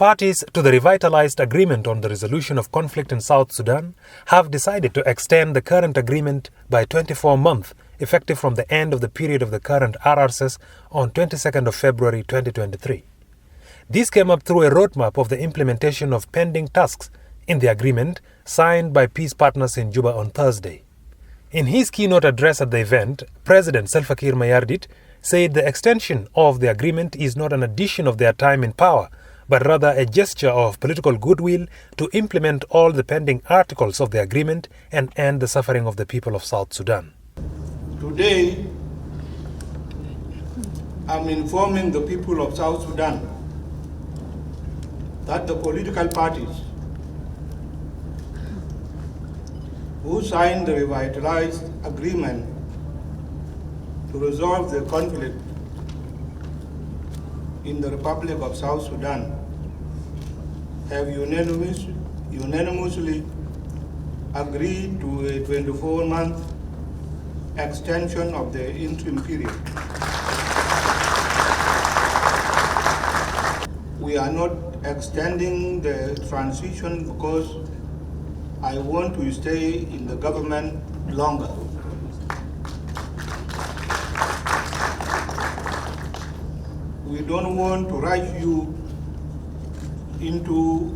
parties to the revitalized agreement on the resolution of conflict in South Sudan have decided to extend the current agreement by 24 months, effective from the end of the period of the current ARCSS on 22nd of February 2023. This came up through a roadmap of the implementation of pending tasks in the agreement signed by peace partners in Juba on Thursday. In his keynote address at the event, President Salva Kiir Mayardit said the extension of the agreement is not an addition of their time in power, but rather a gesture of political goodwill to implement all the pending articles of the agreement and end the suffering of the people of South Sudan. Today, I'm informing the people of South Sudan that the political parties who signed the revitalized agreement to resolve the conflict in the Republic of South Sudan have unanimously agreed to a 24-month extension of the interim period. We are not extending the transition because I want to stay in the government longer. We don't want to rush you into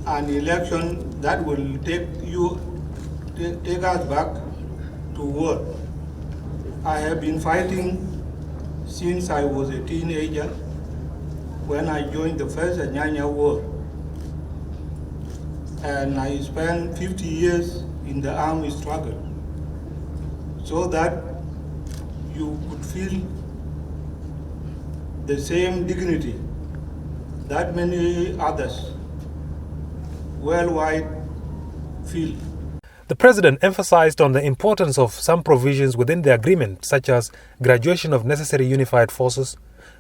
an election that will take us back to war. I have been fighting since I was a teenager when I joined the first Anyanya War. And I spent 50 years in the army struggle so that you could feel the same dignity that many others worldwide feel. The President emphasized on the importance of some provisions within the agreement, such as graduation of necessary unified forces,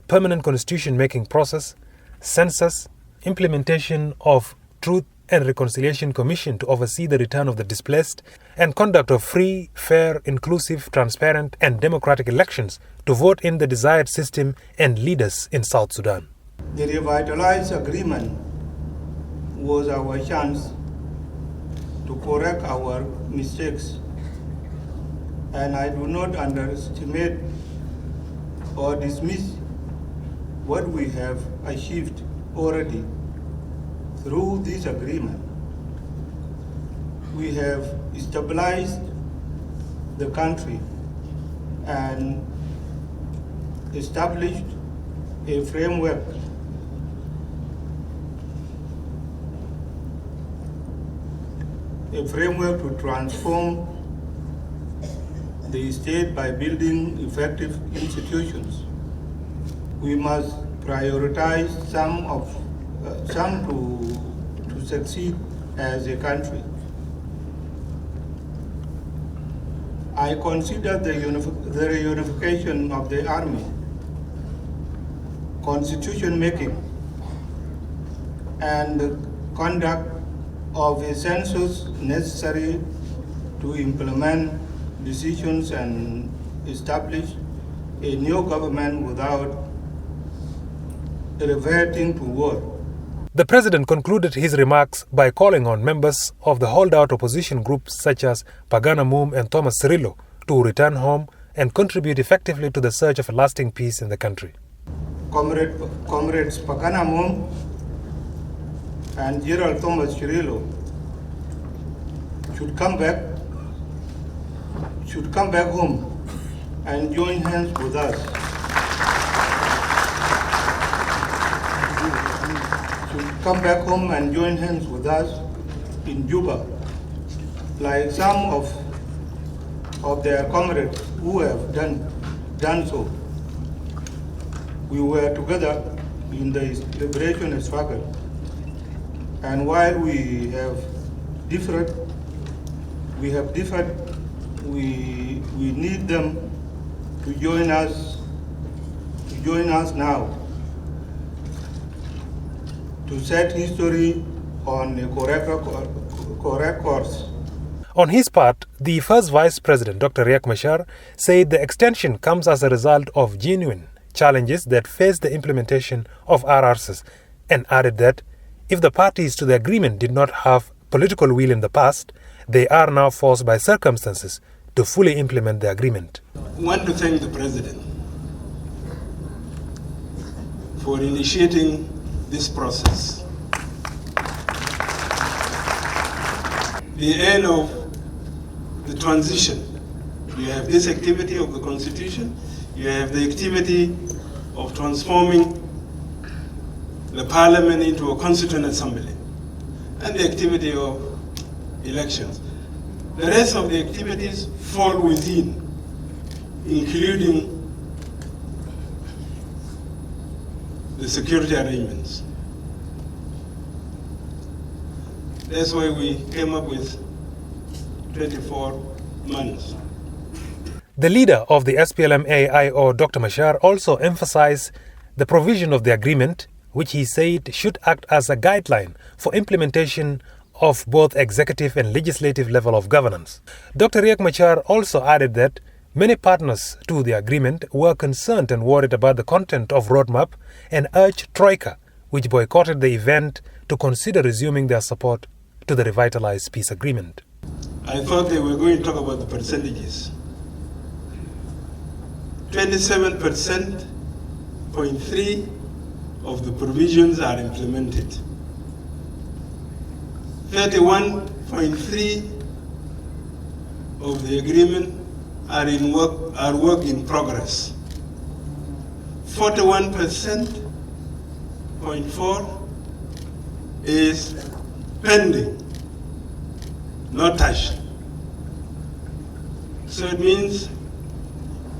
permanent constitution-making process, census, implementation of Truth and Reconciliation Commission to oversee the return of the displaced, and conduct of free, fair, inclusive, transparent, and democratic elections to vote in the desired system and leaders in South Sudan. The revitalized agreement was our chance to correct our mistakes, and I do not underestimate or dismiss what we have achieved already through this agreement. We have stabilized the country and established a framework to transform the state by building effective institutions. We must prioritize some to succeed as a country. I consider the reunification of the army, constitution making, and the conduct of a census necessary to implement decisions and establish a new government without reverting to war. The President concluded his remarks by calling on members of the holdout opposition groups such as Pagana Moom and Thomas Cirillo to return home and contribute effectively to the search of a lasting peace in the country. Comrades Pagana Moom and General Thomas Cirillo should come back home and join hands with us. Come back home and join hands with us in Juba, like some of their comrades who have done so. We were together in the liberation struggle, and while we have differed, we need them to join us now to set history on a correct course. On his part, the first Vice President, Dr. Riek Machar, said the extension comes as a result of genuine challenges that face the implementation of ARCSS, and added that if the parties to the agreement did not have political will in the past, they are now forced by circumstances to fully implement the agreement. I want to thank the President for initiating this process. The end of the transition. You have this activity of the Constitution, you have the activity of transforming the Parliament into a Constituent Assembly, and the activity of elections. The rest of the activities fall within, including the security arrangements. That's why we came up with 24 months. The leader of the SPLM-AIO, Dr. Machar, also emphasized the provision of the agreement, which he said should act as a guideline for implementation of both executive and legislative level of governance. Dr. Riek Machar also added that many partners to the agreement were concerned and worried about the content of roadmap and urged Troika, which boycotted the event, to consider resuming their support to the revitalized peace agreement. I thought they were going to talk about the percentages. 27.3% of the provisions are implemented. 31.3% of the agreement are work in progress. 41.4% is pending, not touched. So it means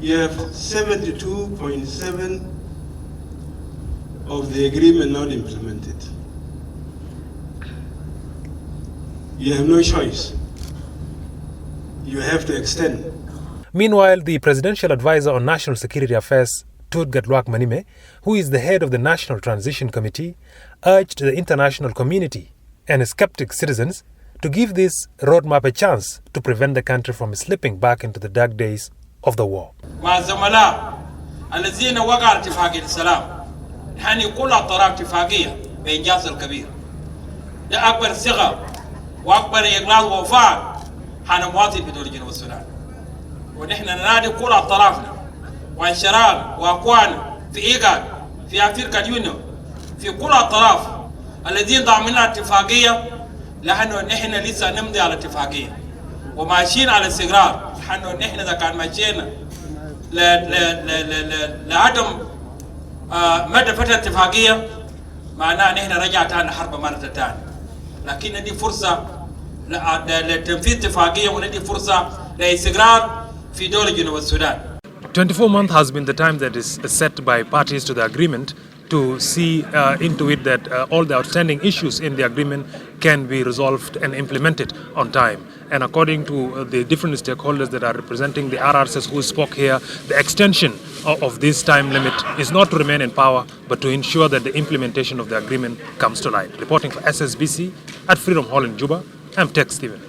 you have 72.7% of the agreement not implemented. You have no choice. You have to extend. Meanwhile, the Presidential Advisor on National Security Affairs, Tutgatluak Manime, who is the head of the National Transition Committee, urged the international community and skeptic citizens to give this roadmap a chance to prevent the country from slipping back into the dark days of the war. واكبر اغلاظ ووفاء حان مواطن في دول جنوب السودان ونحن ننادي كل اطرافنا وانشراق واكوان في ايغاد في افريقيا اليونيون في كل الاطراف الذين ضامنين اتفاقيه لانه نحن لسه نمضي على اتفاقيه وماشيين على استقرار لانه نحن اذا كان ماشيين لعدم مدى فتره اتفاقيه معناه نحن رجعت عن حرب مره ثانيه. لكن ندي فرصة لتنفيذ اتفاقية وندي فرصة لاستقرار في دولة جنوب السودان. 24 months has been the time that is set by parties to the agreement to see into it that all the outstanding issues in the agreement can be resolved and implemented on time. And according to the different stakeholders that are representing the RRCS who spoke here, the extension of this time limit is not to remain in power, but to ensure that the implementation of the agreement comes to light. Reporting for SSBC at Freedom Hall in Juba, I'm Tex Stephen.